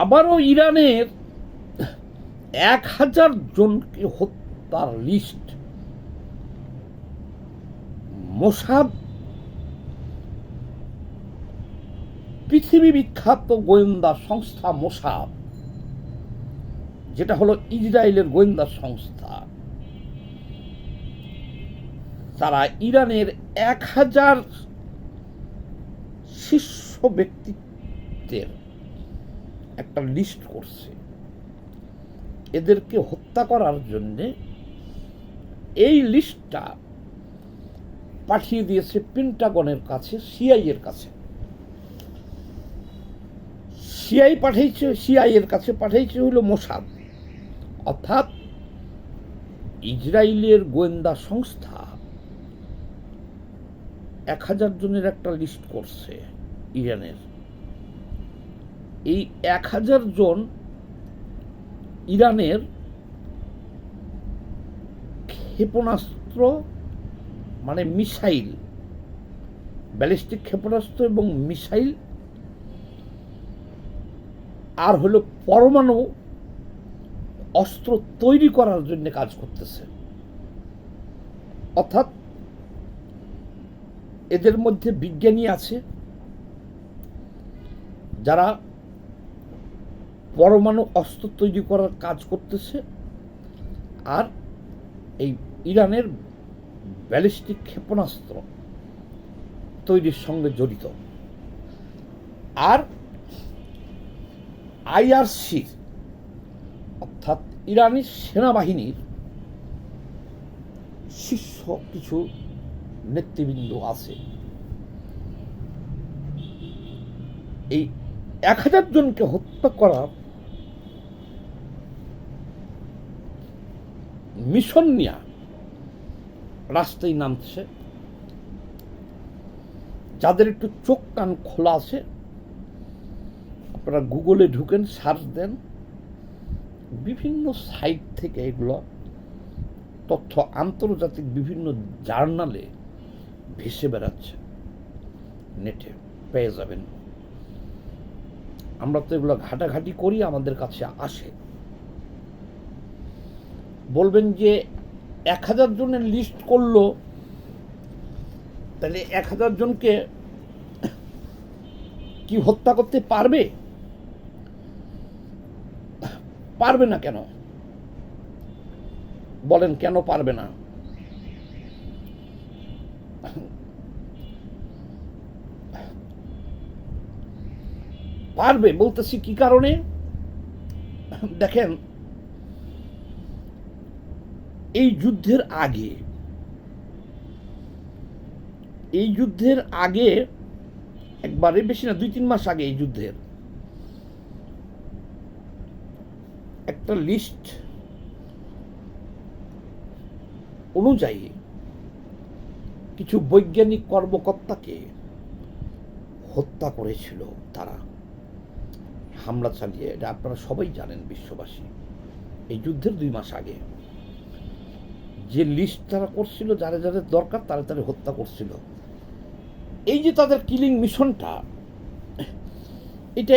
আবারও ইরানের 1000 জনকে হত্যার লিস্ট মোসাদ, পৃথিবী বিখ্যাত গোয়েন্দা সংস্থা মোসাদ, যেটা হলো ইসরায়েলের গোয়েন্দা সংস্থা, তারা ইরানের 1000 শীর্ষ ব্যক্তিত্বের একটা লিস্ট করছে এদেরকে হত্যা করার জন্য। এই লিস্টটা পাঠিয়ে দিয়েছে পেন্টাগনের কাছে, সিআইএর কাছে। সিআইএর কাছে পাঠিয়েছে হলো মোসাদ, অর্থাৎ ইসরায়েলের গোয়েন্দা সংস্থা 1000 জনের একটা লিস্ট করছে ইরানের। এই 1000 জন ইরানের ক্ষেপণাস্ত্র, মানে মিসাইল, ব্যালিস্টিক ক্ষেপণাস্ত্র এবং মিসাইল, আর হলো পরমাণু অস্ত্র তৈরি করার জন্য কাজ করতেছে। অর্থাৎ এদের মধ্যে বিজ্ঞানী আছে যারা পরমাণু অস্ত্র তৈরি করার কাজ করতেছে, আর এই ইরানের ব্যালিস্টিক ক্ষেপণাস্ত্র তৈরির সঙ্গে জড়িত। আর আইআরসি অর্থাৎ ইরানি সেনাবাহিনীর শীর্ষ কিছু নেতৃবৃন্দ আছে। এই 1000 জনকে হত্যা করার মিশন নিয়ে রাস্তায় নামছে। যাদের একটু চোখ কান খোলা আছে, আপনারা গুগলে ঢুকেন, সার্চ দেন, বিভিন্ন সাইট থেকে এগুলো তথ্য আন্তর্জাতিক বিভিন্ন জার্নালে ভেসে বেড়াচ্ছে, নেটে পেয়ে যাবেন। আমরা তো এগুলো ঘাটাঘাটি করি, আমাদের কাছে আসে। বলবেন যে 1000 জনের লিস্ট করলো, তাহলে 1000 জনকে কি হত্যা করতে পারবে? পারবে না। কেন বলেন, কেন পারবে না? পারবে বলতেছি কি কারণে। দেখেন, এই যুদ্ধের আগে একবারে বেশি না, 2-3 মাস আগে এই যুদ্ধের একটা লিস্ট অনুযায়ী কিছু বৈজ্ঞানিক কর্মকর্তাকে হত্যা করেছিল তারা, হামলা চালিয়ে। এটা আপনারা সবাই জানেন, বিশ্ববাসী। এই যুদ্ধের 2 মাস আগে যে লিস্ট তারা করছিল, যারা যাদের দরকার তারা হত্যা করছিল। এই যে তাদের কিলিং মিশনটা, এটা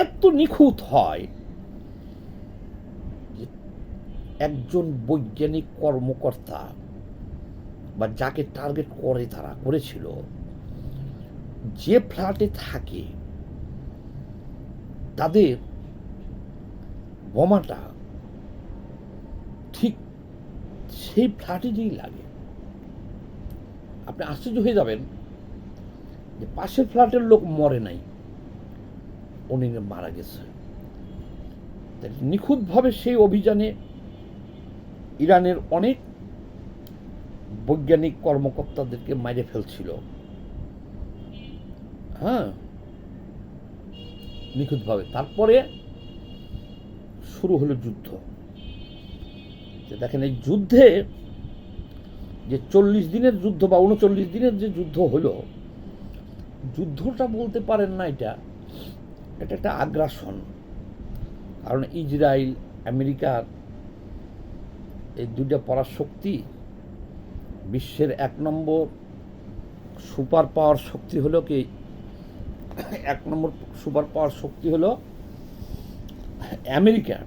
এত নিখুঁত হয় যে একজন বৈজ্ঞানিক কর্মকর্তা বা যাকে টার্গেট করে তারা করেছিল, যে ফ্ল্যাটে থাকে তাদের বোমাটা ঠিক সেই ফ্ল্যাটেই লাগে। আপনি আশ্চর্য হয়ে যাবেন যে পাশের ফ্ল্যাটের লোক মরে নাই, উনি মারা গেছে। নিখুঁতভাবে সেই অভিযানে ইরানের অনেক বৈজ্ঞানিক কর্মকর্তাদেরকে মেরে ফেলছিল। হ্যাঁ, নিখুঁতভাবে। তারপরে শুরু হলো যুদ্ধ। দেখেন, এই যুদ্ধে যে 40 দিনের যুদ্ধ বা 39 দিনের যে যুদ্ধ হলো, যুদ্ধটা বলতে পারেন না, এটা একটা আগ্রাসন। কারণ ইসরায়েল, আমেরিকার এই দুইটা পরাশক্তি, বিশ্বের 1 নম্বর সুপার পাওয়ার শক্তি হলো কি, 1 নম্বর সুপার পাওয়ার শক্তি হলো আমেরিকা,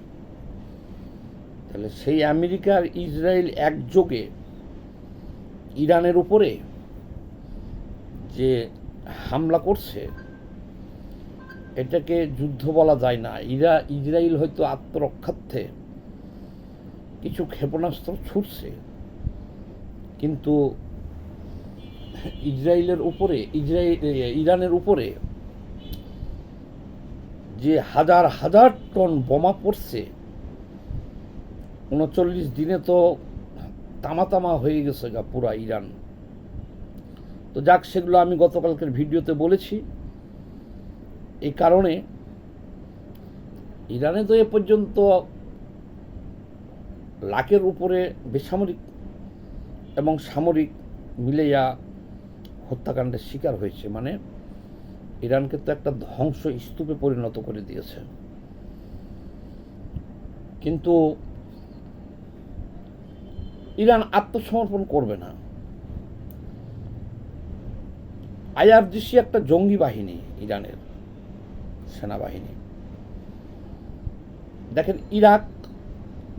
তাহলে সেই আমেরিকার ইসরায়েল একযোগে ইরানের উপরে যে হামলা করছে, এটাকে যুদ্ধ বলা যায় না। ইসরায়েল হয়তো আত্মরক্ষার্থে কিছু ক্ষেপণাস্ত্র ছুটছে, কিন্তু ইরানের উপরে যে হাজার হাজার টন বোমা পড়ছে, ৩৯ দিনে তো তামা হয়ে গেছে গা পুরা ইরান। তো যাক, সেগুলো আমি গতকালকের ভিডিওতে বলেছি। এই কারণে ইরানে তো এ পর্যন্ত লাখের উপরে বেসামরিক এবং সামরিক মিলেয়া হত্যাকাণ্ডের শিকার হয়েছে। মানে ইরানকে তো একটা ধ্বংস স্তূপে পরিণত করে দিয়েছে। কিন্তু ইরান আত্মসমর্পণ করবে না। আইআরজিসি একটা জঙ্গি বাহিনী, ইরানের সেনাবাহিনী। দেখেন, ইরাক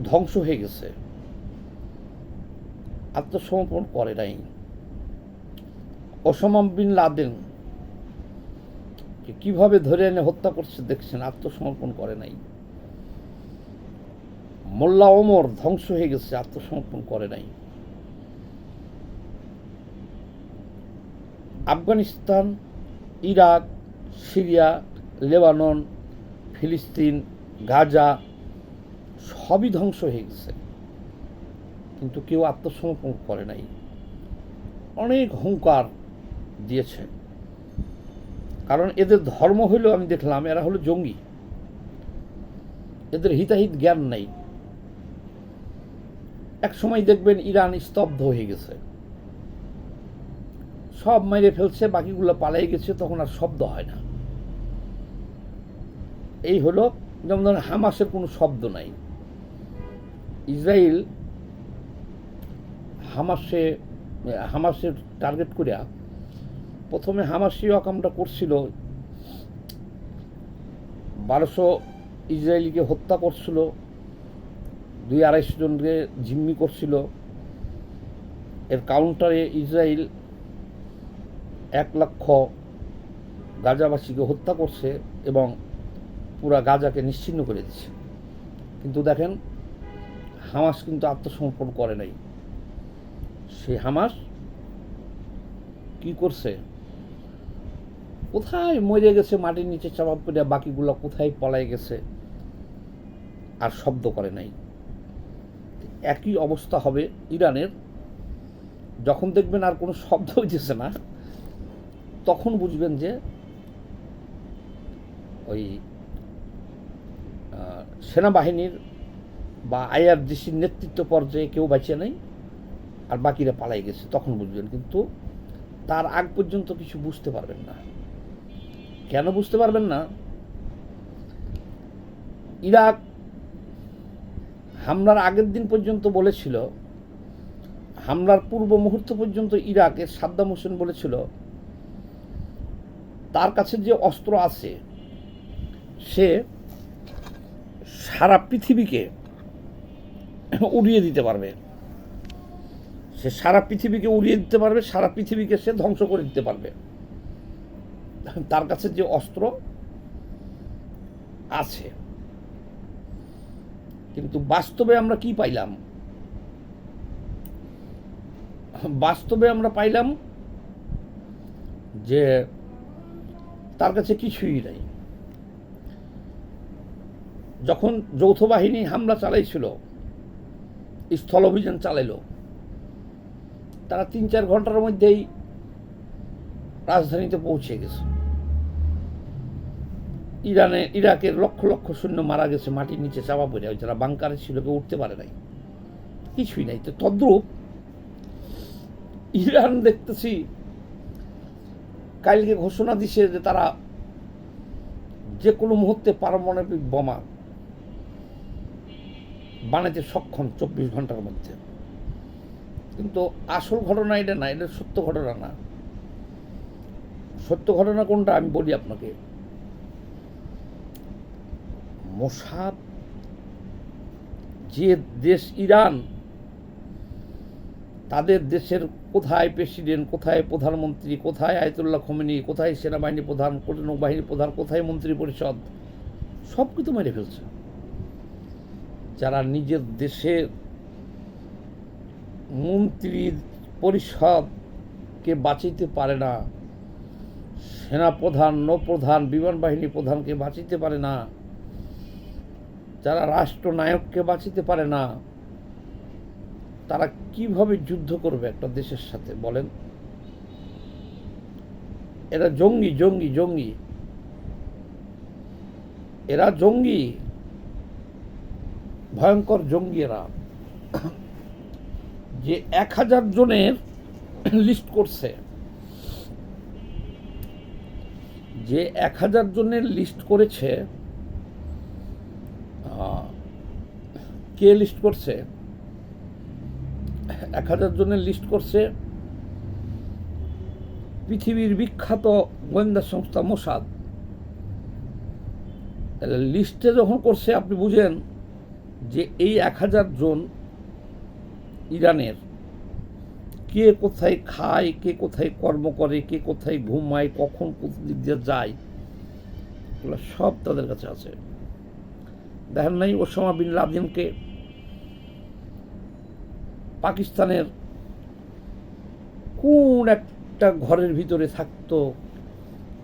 ধ্বংস হয়ে গেছে, আত্মসমর্পণ করে নাই। ওসামা বিন লাদেন কিভাবে ধরে এনে হত্যা করছে দেখছেন, আত্মসমর্পণ করে নাই। মোল্লা ওমর ধ্বংস হয়ে গেছে, আত্মসমর্পণ করে নাই। আফগানিস্তান, ইরাক, সিরিয়া, লেবানন, ফিলিস্তিন, গাজা সবই ধ্বংস হয়ে গেছে, কিন্তু কেউ আত্মসমর্পণ করে নাই। অনেক হুঙ্কার দিয়েছে, কারণ এদের ধর্ম হইল, আমি দেখলাম এরা হলো জঙ্গি। এদের হিতাহিত জ্ঞান নাই। এক সময় দেখবেন ইরান স্তব্ধ হয়ে গেছে, সব মেরে ফেলছে, বাকিগুলো পালাই গেছে, তখন আর শব্দ হয় না। এই হলো, যেমন ধরেন হামাসের কোনো শব্দ নাই। ইসরায়েল হামাসের টার্গেট করিয়া প্রথমে হামাসি হকামটা করছিল, 1200 ইসরায়েলিকে হত্যা করছিল, 200-250 জনকে জিম্মি করছিল। এর কাউন্টারে ইসরায়েল 1 লক্ষ গাজাবাসীকে হত্যা করছে এবং পুরা গাজাকে নিশ্চিহ্ন করে দিচ্ছে। কিন্তু দেখেন, হামাস কিন্তু আত্মসমর্পণ করে নাই। সেই হামাস কি করছে, কোথায় মরে গেছে, মাটির নিচে চাপা পড়ে, বাকিগুলো কোথায় পলাই গেছে, আর শব্দ করে নাই। একই অবস্থা হবে ইরানের। যখন দেখবেন আর কোনো শব্দ হইতেছে না, তখন বুঝবেন যে ওই সেনাবাহিনীর বা আইআরজিসির নেতৃত্ব পর্যায়ে কেউ বাঁচে নাই, আর বাকিরা পালাই গেছে, তখন বুঝবেন। কিন্তু তার আগ পর্যন্ত কিছু বুঝতে পারবেন না। কেন বুঝতে পারবেন না? ইরাক হামলার আগের দিন পর্যন্ত বলেছিল, হামলার পূর্ব মুহূর্ত পর্যন্ত ইরাকের সাদ্দাম হোসেন বলেছিল তার কাছে যে অস্ত্র আছে সে সারা পৃথিবীকে উড়িয়ে দিতে পারবে। সে সারা পৃথিবীকে উড়িয়ে দিতে পারবে, সারা পৃথিবীকে সে ধ্বংস করে দিতে পারবে। তার কাছে যে অস্ত্র আছে। কিন্তু বাস্তবে আমরা কি পাইলাম? বাস্তবে আমরা পাইলাম যে তার কাছে কিছুই নাই। যখন যৌথ বাহিনী হামলা চালাইছিল, স্থল অভিযান চালাইল, তারা 3-4 ঘন্টার মধ্যেই রাজধানীতে পৌঁছে গেছে। ইরাকের লক্ষ লক্ষ সৈন্য মারা গেছে, মাটির নিচে চাপা পড়ে, যারা বাংকারে ছিল কেউ উঠতে পারে নাই, কিছুই নাই। তো তদ্রূপ ইরান দেখতেছি কালকে ঘোষণা দিছে যে তারা যে কোনো মুহূর্তে পারমাণবিক বোমা বানাতে সক্ষম 24 ঘন্টার মধ্যে। কিন্তু আসল ঘটনা এটা না, এটা সত্য ঘটনা না। সত্য ঘটনা কোনটা আমি বলি আপনাকে। মোসাদ, যে দেশ ইরান, তাদের দেশের কোথায় প্রেসিডেন্ট, কোথায় প্রধানমন্ত্রী, কোথায় আয়াতুল্লাহ খোমেনি, কোথায় সেনাবাহিনী প্রধান, নৌবাহিনী প্রধান, কোথায় মন্ত্রী পরিষদ, সব কিছু মেরে ফেলছে। যারা নিজের দেশের মন্ত্রী পরিষদকে বাঁচাইতে পারে না, সেনাপ্রধান, নৌপ্রধান, বিমান বাহিনী প্রধানকে বাঁচাইতে পারে না, যারা রাষ্ট্রনায়ককে বাঁচাইতে পারে না, তারা কিভাবে যুদ্ধ করবে একটা দেশের সাথে বলেন? এরা জঙ্গি জঙ্গি জঙ্গি, এরা জঙ্গি, ভয়ঙ্কর জঙ্গি এরা। যে 1000 জনের লিস্ট করছে, যে 1000 জনের লিস্ট করেছে, কে লিস্ট করছে? 1000 জনের লিস্ট করছে পৃথিবীর বিখ্যাত গোয়েন্দা সংস্থা মোসাদ। তাহলে লিস্টে যখন করছে, আপনি বুঝেন যে এই 1000 জন ইরানের কে কোথায় খায়, কে কোথায় কর্ম করে, কে কোথায় ঘুমায়, কখন কোন দিক দিয়ে যায়, এগুলো সব তাদের কাছে আছে। দেখেন নাই ওসামা বিন লাদেনকে পাকিস্তানের কোন একটা ঘরের ভিতরে থাকতো,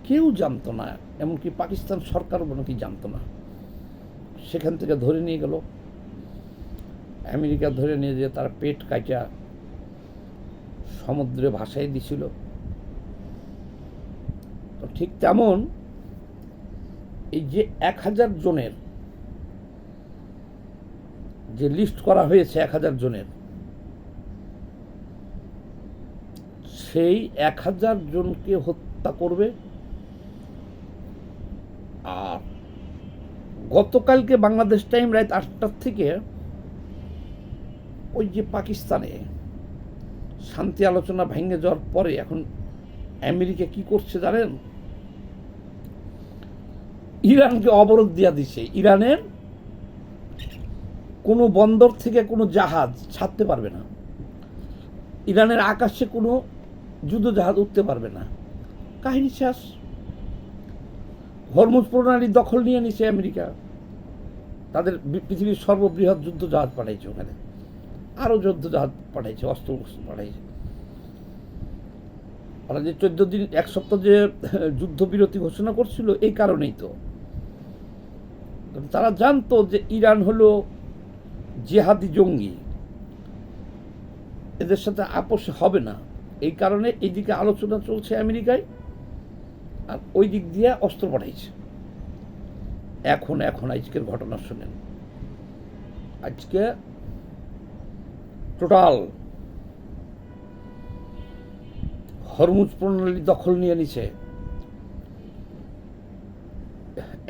কেউ জানতো না, এমনকি পাকিস্তান সরকারও নাকি জানতো না। সেখান থেকে ধরে নিয়ে গেল আমেরিকা, ধরে নিয়ে যেয়ে তার পেট কাটা সমুদ্রে ভাসাই দিছিল। তো ঠিক তেমন এই যে 1000 জনের যে লিস্ট করা হয়েছে, 1000 জনের, সেই 1000 জনকে হত্যা করবে। আর গতকালকে বাংলাদেশ টাইম রাত 8টার থেকে ওই যে পাকিস্তানে শান্তি আলোচনা ভেঙে যাওয়ার পরে এখন আমেরিকা কি করছে জানেন? ইরানকে অবরোধ দেওয়া দিছে। ইরানের কোনো বন্দর থেকে কোনো জাহাজ ছাড়তে পারবে না, ইরানের আকাশে কোনো যুদ্ধ জাহাজ উঠতে পারবে না। কাহিনী শেষ। হরমুজ প্রণালী দখল নিয়ে নিছে আমেরিকা, তাদের পৃথিবীর সর্ববৃহৎ যুদ্ধ জাহাজ পাঠাইছে ওখানে, আরও যুদ্ধ জাহাজ পাঠাইছে, অস্ত্র পাঠাইছে। ওরা যে 14 দিন, 1 সপ্তাহ যে যুদ্ধবিরতি ঘোষণা করছিল, এই কারণেই তো। তারা জানতো যে ইরান হলো জেহাদি জঙ্গি, এদের সাথে আপোষ হবে না। এই কারণে এইদিকে আলোচনা চলছে আমেরিকায়, আর ওই দিক দিয়ে অস্ত্র পাঠাইছে। এখন আজকের ঘটনা শুনেন। আজকে টোটাল হরমুজ প্রণালী দখল নিয়ে নিছে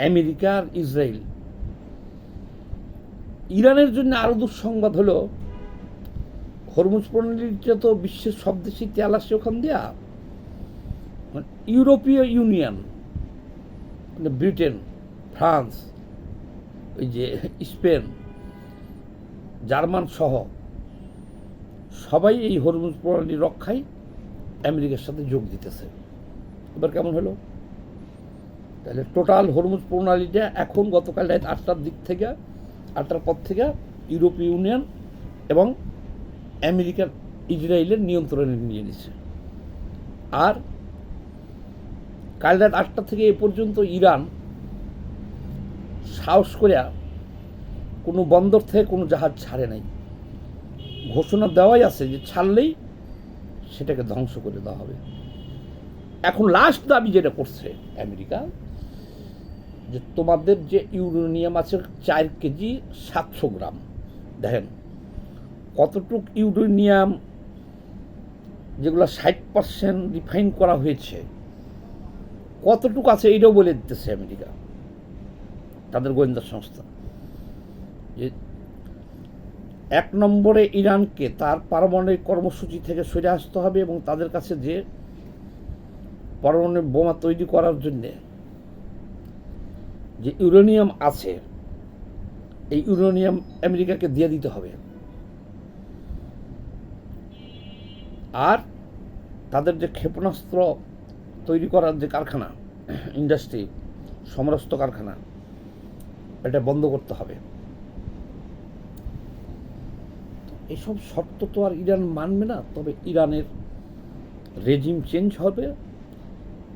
আমেরিকা আর ইসরায়েল। ইরানের জন্য আরো দুঃসংবাদ হলো, হরমুজ প্রণালীটা তো বিশ্বের সব দেশে তেল আসছে ওখান দিয়া। ইউরোপীয় ইউনিয়ন, মানে ব্রিটেন, ফ্রান্স, ওই যে স্পেন, জার্মান সহ সবাই এই হরমুজ প্রণালী রক্ষায় আমেরিকার সাথে যোগ দিতেছে। এবার কেমন হলো? তাহলে টোটাল হরমুজ প্রণালীটা এখন গতকাল রাত 8টার পর থেকে ইউরোপীয় ইউনিয়ন এবং আমেরিকার ইসরায়েলের নিয়ন্ত্রণে নিয়ে নিচ্ছে। আর কাল রাত 8টা থেকে এ পর্যন্ত ইরান সাহস করে কোনো বন্দর থেকে কোনো জাহাজ ছাড়ে নাই। ঘোষণা দেওয়াই আছে যে ছাড়লেই সেটাকে ধ্বংস করে দেওয়া হবে। এখন লাস্ট দাবি যেটা করছে আমেরিকা, যে তোমাদের যে ইউরেনিয়াম আছে 4 কেজি 700 গ্রাম, দেখেন কতটুক ইউরেনিয়াম যেগুলো 60% রিফাইন করা হয়েছে, কতটুকু আছে এটাও বলে দিতেছে আমেরিকা, তাদের গোয়েন্দা সংস্থা। যে 1 নম্বরে ইরানকে তার পারমাণবিক কর্মসূচি থেকে সরে আসতে হবে এবং তাদের কাছে যে পারমাণবিক বোমা তৈরি করার জন্যে যে ইউরেনিয়াম আছে এই ইউরেনিয়াম আমেরিকাকে দিয়ে দিতে হবে। আর তাদের যে ক্ষেপণাস্ত্র তৈরি করার যে কারখানা, ইন্ডাস্ট্রি, সমরাস্ত্র কারখানা, এটা বন্ধ করতে হবে। এসব শর্ত তো আর ইরান মানবে না, তবে ইরানের রেজিম চেঞ্জ হবে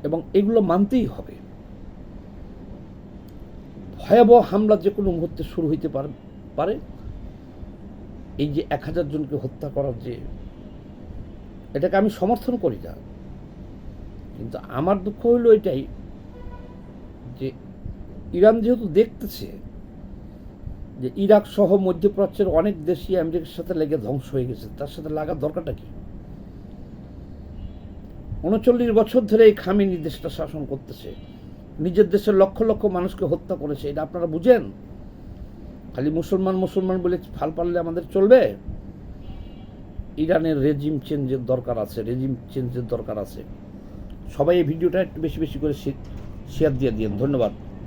এবং এগুলো মানতেই হবে। ভয়াবহ হামলা যে কোনো মুহূর্তে শুরু হইতে পারে। এই যে 1000 জনকে হত্যা করার যে, এটাকে আমি সমর্থন করি না, কিন্তু আমার দুঃখ হইল এটাই যে ইরান যেহেতু দেখতেছে যে ইরাক সহ মধ্যপ্রাচ্যের অনেক দেশই আমেরিকার সাথে লেগে ধ্বংস হয়ে গেছে, তার সাথে লাগার দরকারটা কি? 39 বছর ধরে এই খামেনি দেশটা শাসন করতেছে, নিজের দেশের লক্ষ লক্ষ মানুষকে হত্যা করেছে। এটা আপনারা বুঝেন? খালি মুসলমান মুসলমান বলে ফাল পারলে আমাদের চলবে? ইরানের রেজিম চেঞ্জের দরকার আছে। সবাই এই ভিডিওটা একটু বেশি বেশি করে শেয়ার দিয়ে দিন। ধন্যবাদ।